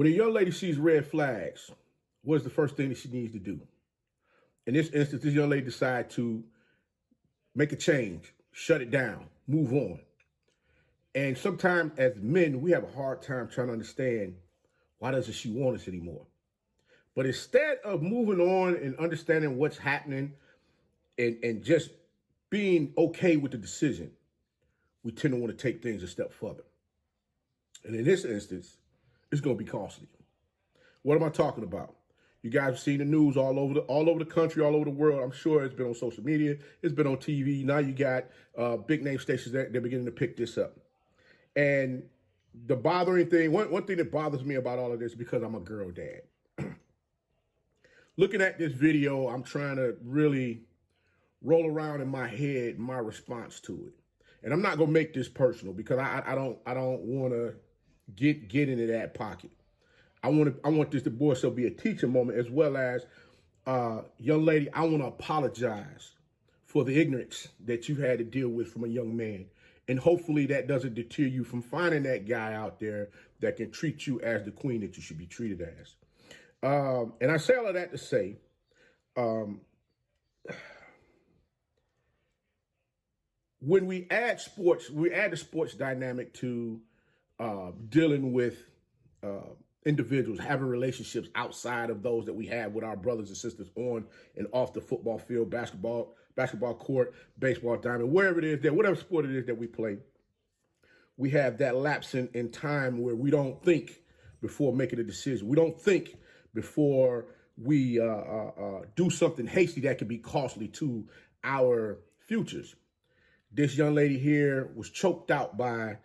When a young lady sees red flags, what is the first thing that she needs to do? In this instance, this young lady decides to make a change, shut it down, move on. And sometimes as men, we have a hard time trying to understand, why doesn't she want us anymore? But instead of moving on and understanding what's happening and just being okay with the decision, we tend to want to take things a step further. And in this instance, it's going to be costly. What am I talking about? You guys have seen the news all over the country, all over the world. I'm sure it's been on social media. It's been on TV. Now you got big name stations that they're beginning to pick this up. And the bothering thing, one thing that bothers me about all of this, because I'm a girl dad. Looking at this video, I'm trying to really roll around in my head my response to it. And I'm not gonna make this personal because I don't want to get into that pocket. I want this to more so be a teaching moment, as well as young lady, I want to apologize for the ignorance that you've had to deal with from a young man. And hopefully that doesn't deter you from finding that guy out there that can treat you as the queen that you should be treated as. And I say all of that to say, when we add sports, we add the sports dynamic to dealing with individuals, having relationships outside of those that we have with our brothers and sisters on and off the football field, basketball court, baseball diamond, wherever it is, whatever sport it is that we play. We have that lapse in time where we don't think before making a decision. We don't think before we do something hasty that could be costly to our futures. This young lady here was choked out by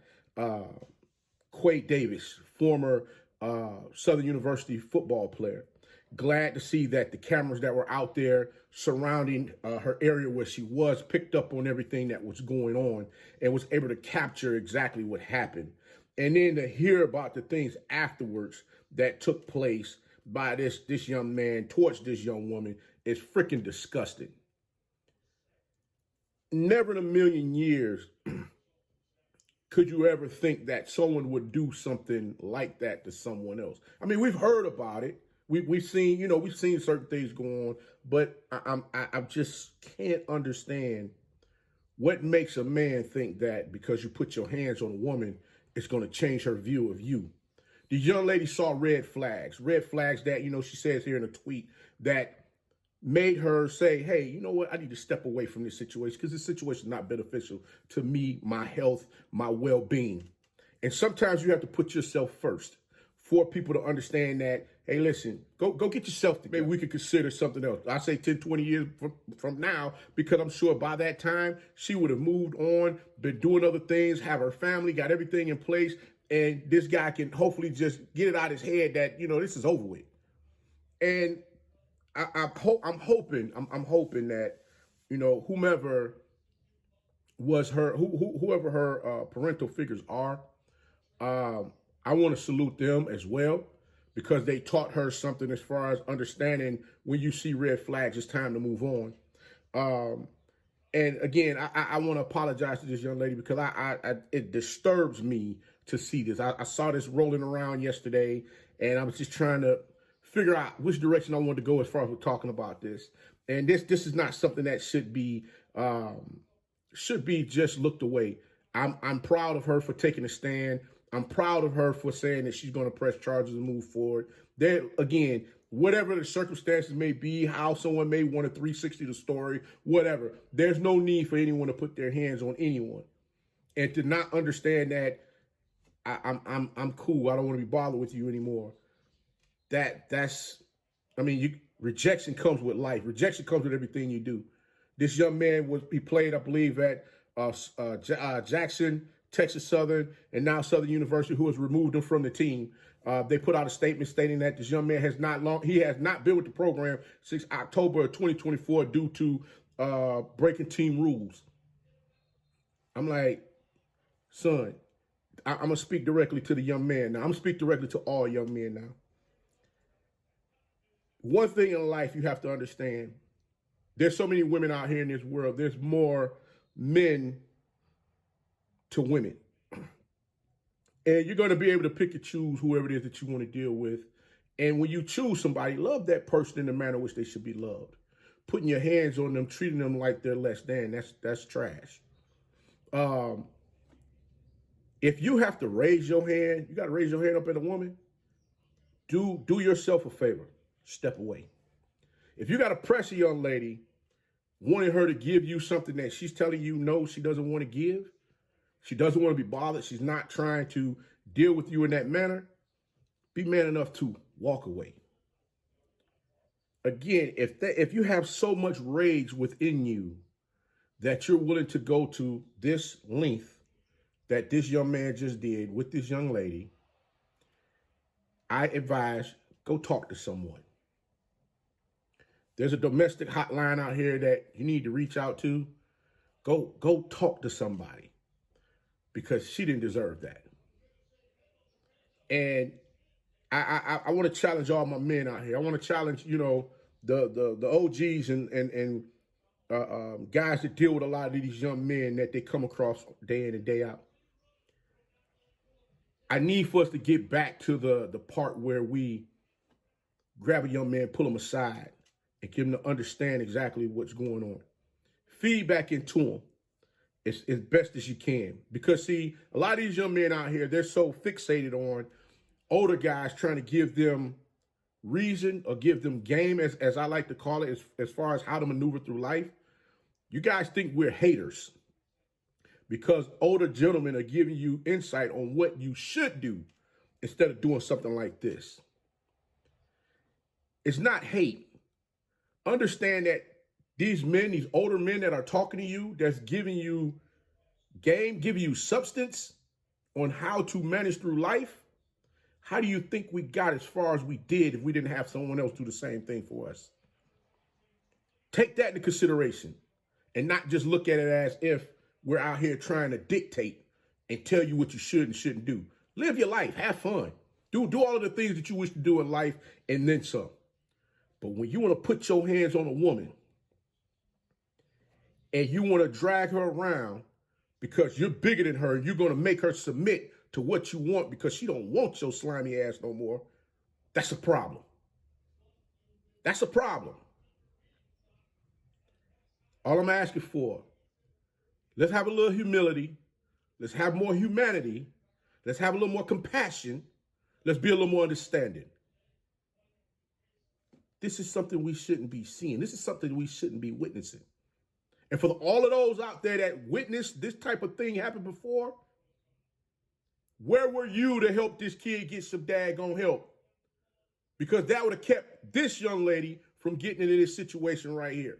Quay Davis, former Southern University football player. Glad to see that the cameras that were out there surrounding her area where she was picked up on everything that was going on and was able to capture exactly what happened. And then to hear about the things afterwards that took place by this young man towards this young woman is freaking disgusting. Never in a million years could you ever think that someone would do something like that to someone else. I mean, we've heard about it. We've seen certain things go on, but I just can't understand what makes a man think that because you put your hands on a woman, it's going to change her view of you. The young lady saw red flags that, she says here in a tweet that made her say, hey, you know what? I need to step away from this situation because this situation is not beneficial to me, my health, my well-being. And sometimes you have to put yourself first for people to understand that, hey, listen, go get yourself together. Maybe we could consider something else. I say 10, 20 years from now, because I'm sure by that time she would have moved on, been doing other things, have her family, got everything in place. And this guy can hopefully just get it out of his head that, this is over with. And I'm hoping that, whomever was whoever her parental figures are, I want to salute them as well, because they taught her something as far as understanding when you see red flags, it's time to move on. And again, I want to apologize to this young lady because it disturbs me to see this. I saw this rolling around yesterday, and I was just trying to figure out which direction I wanted to go as far as we're talking about this. And this is not something that should be just looked away. I'm proud of her for taking a stand. I'm proud of her for saying that she's going to press charges and move forward. There again, whatever the circumstances may be, how someone may want to 360 the story, whatever. There's no need for anyone to put their hands on anyone, and to not understand that I'm cool. I don't want to be bothered with you anymore. Rejection comes with life. Rejection comes with everything you do. This young man he played, I believe, at Jackson, Texas Southern, and now Southern University, who has removed him from the team. They put out a statement stating that this young man has not been with the program since October of 2024 due to breaking team rules. I'm like, son, I'm going to speak directly to the young man now. I'm going to speak directly to all young men now. One thing in life you have to understand, there's so many women out here in this world. There's more men to women. And you're going to be able to pick and choose whoever it is that you want to deal with. And when you choose somebody, love that person in the manner in which they should be loved. Putting your hands on them, treating them like they're less than, that's trash. If you have to raise your hand, you got to raise your hand up at a woman, do yourself a favor. Step away. If you got to press a young lady, wanting her to give you something that she's telling you no, she doesn't want to give, she doesn't want to be bothered, she's not trying to deal with you in that manner, be man enough to walk away. Again, if you have so much rage within you that you're willing to go to this length that this young man just did with this young lady, I advise go talk to someone. There's a domestic hotline out here that you need to reach out to. Go talk to somebody, because she didn't deserve that. And I want to challenge all my men out here. I want to challenge, the OGs and guys that deal with a lot of these young men that they come across day in and day out. I need for us to get back to the part where we grab a young man, pull him aside, and give him to understand exactly what's going on. Feed back into him as best as you can. Because, see, a lot of these young men out here, they're so fixated on older guys trying to give them reason or give them game, as I like to call it, as far as how to maneuver through life. You guys think we're haters because older gentlemen are giving you insight on what you should do instead of doing something like this. It's not hate. Understand that these men, these older men that are talking to you, that's giving you game, giving you substance on how to manage through life. How do you think we got as far as we did if we didn't have someone else do the same thing for us? Take that into consideration and not just look at it as if we're out here trying to dictate and tell you what you should and shouldn't do. Live your life. Have fun. Do all of the things that you wish to do in life and then some. But when you want to put your hands on a woman and you want to drag her around because you're bigger than her, you're going to make her submit to what you want because she don't want your slimy ass no more, that's a problem. That's a problem. All I'm asking for, let's have a little humility. Let's have more humanity. Let's have a little more compassion. Let's be a little more understanding. This is something we shouldn't be seeing. This is something we shouldn't be witnessing. And for all of those out there that witnessed this type of thing happen before, where were you to help this kid get some daggone help? Because that would have kept this young lady from getting into this situation right here.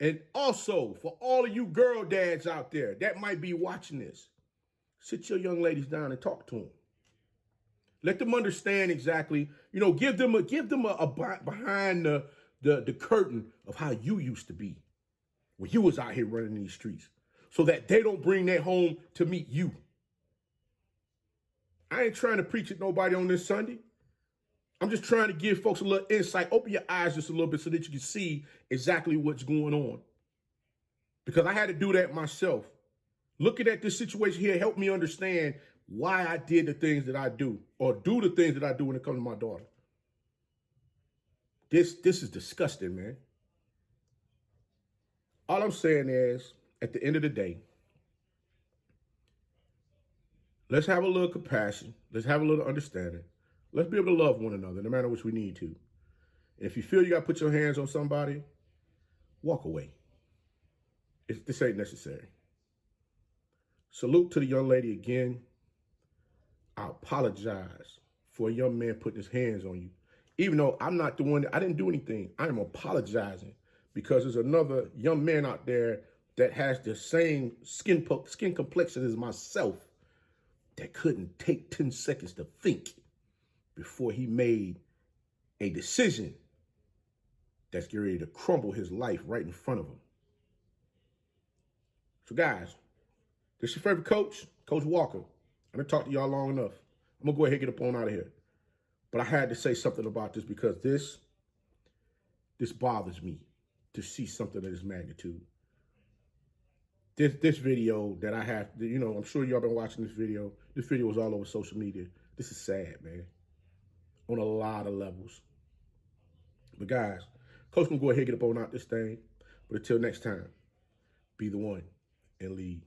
And also, for all of you girl dads out there that might be watching this, sit your young ladies down and talk to them. Let them understand exactly, give them a behind the curtain of how you used to be when you was out here running these streets, so that they don't bring that home to meet you. I ain't trying to preach at nobody on this Sunday. I'm just trying to give folks a little insight, open your eyes just a little bit so that you can see exactly what's going on. Because I had to do that myself. Looking at this situation here helped me understand why I did the things that I do, or do the things that I do when it comes to my daughter. This is disgusting, man. All I'm saying is, at the end of the day, let's have a little compassion. Let's have a little understanding. Let's be able to love one another no matter which we need to. And if you feel you got to put your hands on somebody, walk away. This ain't necessary. Salute to the young lady again. I apologize for a young man putting his hands on you. Even though I'm not the one, I didn't do anything. I am apologizing because there's another young man out there that has the same skin complexion as myself that couldn't take 10 seconds to think before he made a decision that's getting ready to crumble his life right in front of him. So guys, this is your favorite coach, Coach Walker. I'm gonna talk to y'all long enough. I'm gonna go ahead and get up on out of here. But I had to say something about this because this bothers me to see something of this magnitude. this video that I have, you know, I'm sure y'all been watching this video. This video was all over social media. This is sad, man, on a lot of levels. But guys, Coach gonna go ahead and get up on out this thing. But until next time, be the one and lead.